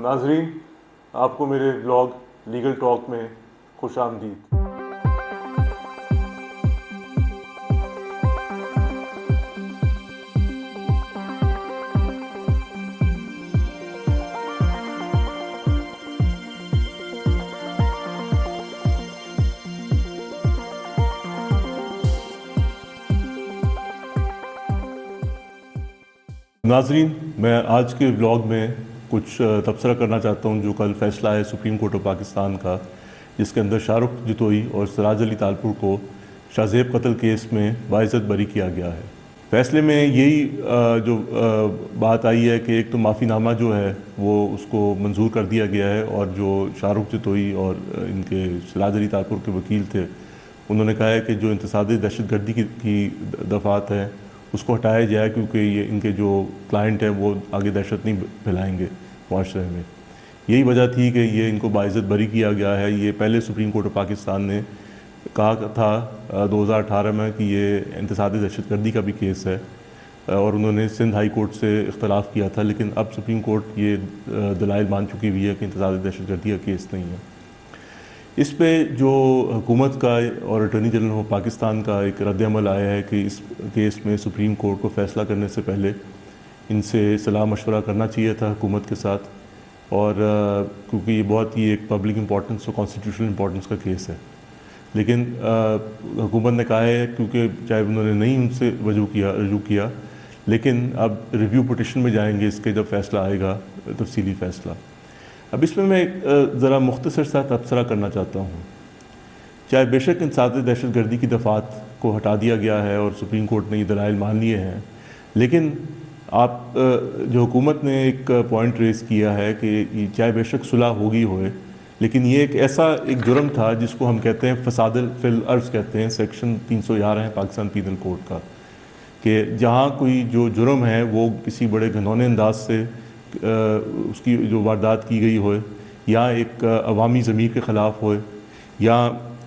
नाजरीन, आपको मेरे ब्लॉग लीगल टॉक में खुश आमदीद। नाजरीन, मैं आज के व्लॉग में कुछ तबसरा करना चाहता हूं जो कल फैसला है सुप्रीम कोर्ट ऑफ पाकिस्तान का, जिसके अंदर शाहरुख जतोई और सिराज अली तालपुर को शाहजेब कत्ल केस में बाइज़्ज़त बरी किया गया है। फैसले में यही जो बात आई है कि एक तो माफ़ीनामा जो है वो उसको मंजूर कर दिया गया है, और जो शाहरुख जतोई और इनके सिराज अली तालपुर के वकील थे उन्होंने कहा है कि जो इंतसादी दहशतगर्दी की दफ़ात है उसको हटाया जाए, क्योंकि ये इनके जो क्लाइंट हैं वो आगे दहशत नहीं फैलाएंगे माशरे में। यही वजह थी कि ये इनको बाइज़्ज़त बरी किया गया है। ये पहले सुप्रीम कोर्ट ऑफ पाकिस्तान ने कहा था 2018 में कि ये इंतसादी दहशतगर्दी का भी केस है, और उन्होंने सिंध हाई कोर्ट से इख्तलाफ किया था, लेकिन अब सुप्रीम कोर्ट ये दलाइल मान चुकी हुई है कि इंतसादी दहशतगर्दी का केस नहीं है। इस पे जो हुकूमत का और अटॉर्नी जनरल ऑफ पाकिस्तान का एक रद्द-ए-अमल आया है कि इस केस में सुप्रीम कोर्ट को फ़ैसला करने से पहले इनसे सलाह मशवरा करना चाहिए था हुकूमत के साथ, और क्योंकि ये बहुत ही एक पब्लिक इम्पोर्टेंस और कॉन्स्टिट्यूशनल इम्पोर्टेंस का केस है। लेकिन हुकूमत ने कहा है, क्योंकि चाहे उन्होंने नहीं उनसे रजू किया, लेकिन अब रिव्यू पिटिशन में जाएंगे इसके जब फ़ैसला आएगा, तफसीली फ़ैसला। अब इसमें मैं ज़रा मुख्तसर सा तबसरा करना चाहता हूँ। चाहे बेशक इंसादी दहशतगर्दी की दफ़ात को हटा दिया गया है और सुप्रीम कोर्ट ने ये दलाइल मान लिए हैं, लेकिन आप जो हुकूमत ने एक पॉइंट रेज़ किया है कि चाहे बेशक सुलह होगी होए, लेकिन ये एक ऐसा एक जुर्म था जिसको हम कहते हैं फसाद फिल अर्ज़ कहते हैं, सेक्शन 311 है पाकिस्तान पीनल कोड का, कि जहाँ कोई जो जुर्म है वो किसी बड़े घिनौने अंदाज से उसकी जो वारदात की गई हो, या एक अवामी ज़मीर के ख़िलाफ़ हो, या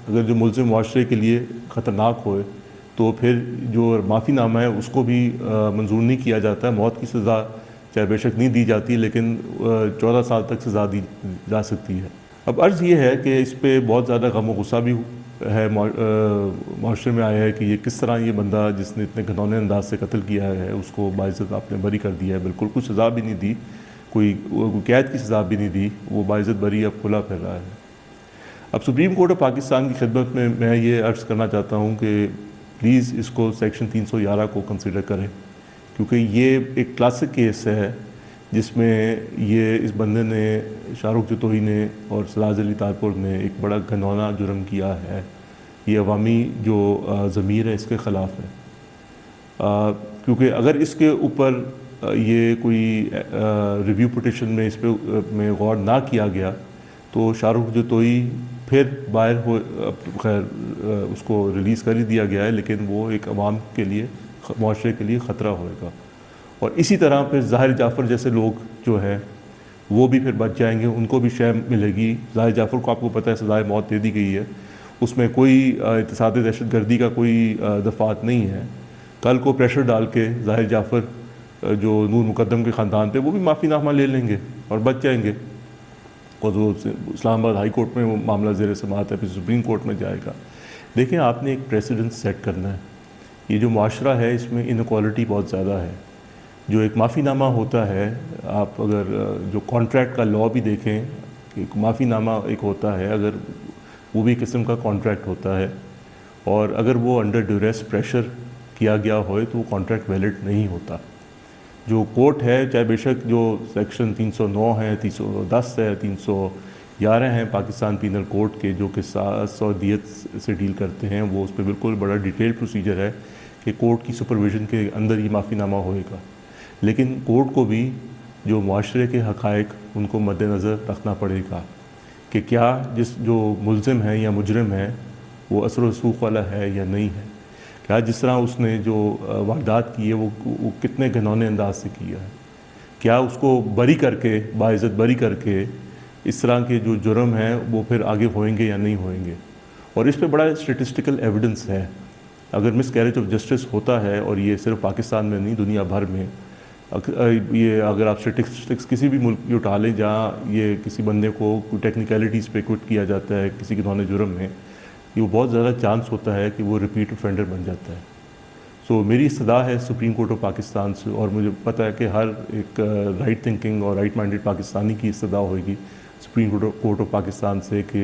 अगर जो मुल्ज़िम मुआशरे के लिए ख़तरनाक हो, तो फिर जो माफ़ीनामा है उसको भी मंजूर नहीं किया जाता है। मौत की सज़ा चाहे बेशक नहीं दी जाती, लेकिन 14 साल तक सज़ा दी जा सकती है। अब अर्ज़ ये है कि इस पर बहुत ज़्यादा गम और गुस्सा भी है मुआशरे में आया है कि ये किस तरह ये बंदा जिसने इतने घिनौने अंदाज से कत्ल किया है उसको बाइज़्ज़त आपने बरी कर दिया है, बिल्कुल कुछ सज़ा भी नहीं दी, कोई कैद की सज़ा भी नहीं दी, वो बाइज़्ज़त बरी अब खुला फिर रहा है। अब सुप्रीम कोर्ट ऑफ पाकिस्तान की खिदमत में मैं ये अर्ज़ करना चाहता हूँ कि प्लीज़ इसको सेक्शन 311 को कंसिडर करें, क्योंकि ये एक क्लासिक केस है जिसमें ये इस बंदे ने, शाहरुख जतोई ने और सिराज अली तालपुर ने एक बड़ा घिनौना जुर्म किया है। ये अवामी जो ज़मीर है इसके ख़िलाफ़ है, क्योंकि अगर इसके ऊपर ये कोई रिव्यू पिटिशन में इस पर में गौर ना किया गया तो शाहरुख जतोई फिर बाहर हो, खैर उसको रिलीज़ कर ही दिया गया है, लेकिन वो एक अवाम के लिए, मुआशरे के लिए ख़तरा होएगा। और इसी तरह फिर ज़ाहिर जाफ़र जैसे लोग जो हैं वो भी फिर बच जाएंगे, उनको भी शय मिलेगी। ज़ाहिर जाफ़र को आपको पता है सज़ाए मौत दे दी गई है, उसमें कोई इत्तेसादी दहशतगर्दी का कोई दफ़ात नहीं है। कल को प्रेशर डाल के ज़ाहिर जाफ़र जो नूर मुकद्दम के ख़ानदान थे वो भी माफ़ीनामा ले लेंगे और बच जाएंगे, और जो इस्लामाबाद हाई कोर्ट में वो मामला ज़ेर समाअत है, फिर सुप्रीम कोर्ट में जाएगा। देखिए, आपने एक प्रेसिडेंट सेट करना है। ये जो माशरा है इसमें इनक्वालिटी बहुत ज़्यादा है। जो एक माफ़ीनामा होता है, आप अगर जो कॉन्ट्रैक्ट का लॉ भी देखें, एक माफ़ीनामा एक होता है, अगर वो भी किस्म का कॉन्ट्रैक्ट होता है, और अगर वो अंडर ड्यूरेस प्रेशर किया गया हो तो वो कॉन्ट्रैक्ट वैलिड नहीं होता। जो कोर्ट है, चाहे बेशक जो सेक्शन 309 है, 310 है, 311 हैं पाकिस्तान पीनल कोड के, जो कि साज़ और दियत से डील करते हैं, वो उस पर बिल्कुल बड़ा डिटेल प्रोसीजर है कि कोर्ट की सुपरविज़न के अंदर ही माफ़ीनामा होएगा। लेकिन कोर्ट को भी जो मुआशरे के हक़ाइक़ उनको मद्देनज़र रखना पड़ेगा कि क्या जो मुल्ज़िम है या मुजरिम है वो असर रसूख वाला है या नहीं है, क्या जिस तरह उसने जो वारदात की है वो कितने घिनौने अंदाज से किया है, क्या उसको बरी करके, बाइज़्ज़त बरी करके इस तरह के जो जुर्म हैं वो फिर आगे होएंगे या नहीं होएंगे। और इस पर बड़ा स्टेटिस्टिकल एविडेंस है। अगर मिसकैरेज ऑफ जस्टिस होता है, और ये सिर्फ पाकिस्तान में नहीं दुनिया भर में, ये अगर आप स्टेटिस्टिक्स किसी भी मुल्क की उठा लें जहाँ ये किसी बंदे को टेक्निकलिटीज़ पे क्विट किया जाता है किसी के धौने जुर्म में, ये वो बहुत ज़्यादा चांस होता है कि वो रिपीट ऑफेंडर बन जाता है। सो मेरी इस्तदा है सुप्रीम कोर्ट ऑफ पाकिस्तान से, और मुझे पता है कि हर एक राइट थिंकिंग और राइट माइंडेड पाकिस्तानी की इस्तदा होगी सुप्रीम कोर्ट ऑफ पाकिस्तान से कि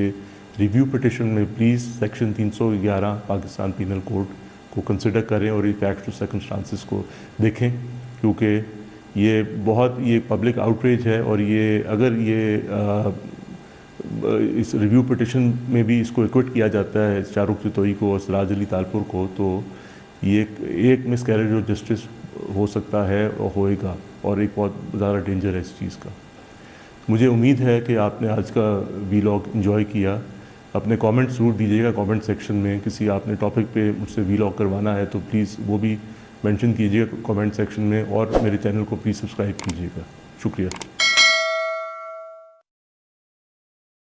रिव्यू पिटिशन में please section 311 Pakistan penal code को कंसिडर करें और ये फैक्ट्स और सर्कमस्टांसिस को देखें, क्योंकि ये पब्लिक आउटरीच है। और ये अगर इस रिव्यू पिटिशन में भी इसको एक्विट किया जाता है शाहरुख जतोई को और सिराज अली तालपुर को, तो ये एक मिसकैरेज ऑफ जस्टिस हो सकता है और होएगा, और एक बहुत ज़्यादा डेंजर है इस चीज़ का। मुझे उम्मीद है कि आपने आज का वीलॉग एंजॉय किया। अपने कमेंट्स ज़रूर दीजिएगा कमेंट सेक्शन में। किसी आपने टॉपिक पे मुझसे वीलॉग करवाना है तो प्लीज़ वो भी मेंशन कीजिएगा कमेंट सेक्शन में, और मेरे चैनल को प्लीज़ सब्सक्राइब कीजिएगा। शुक्रिया।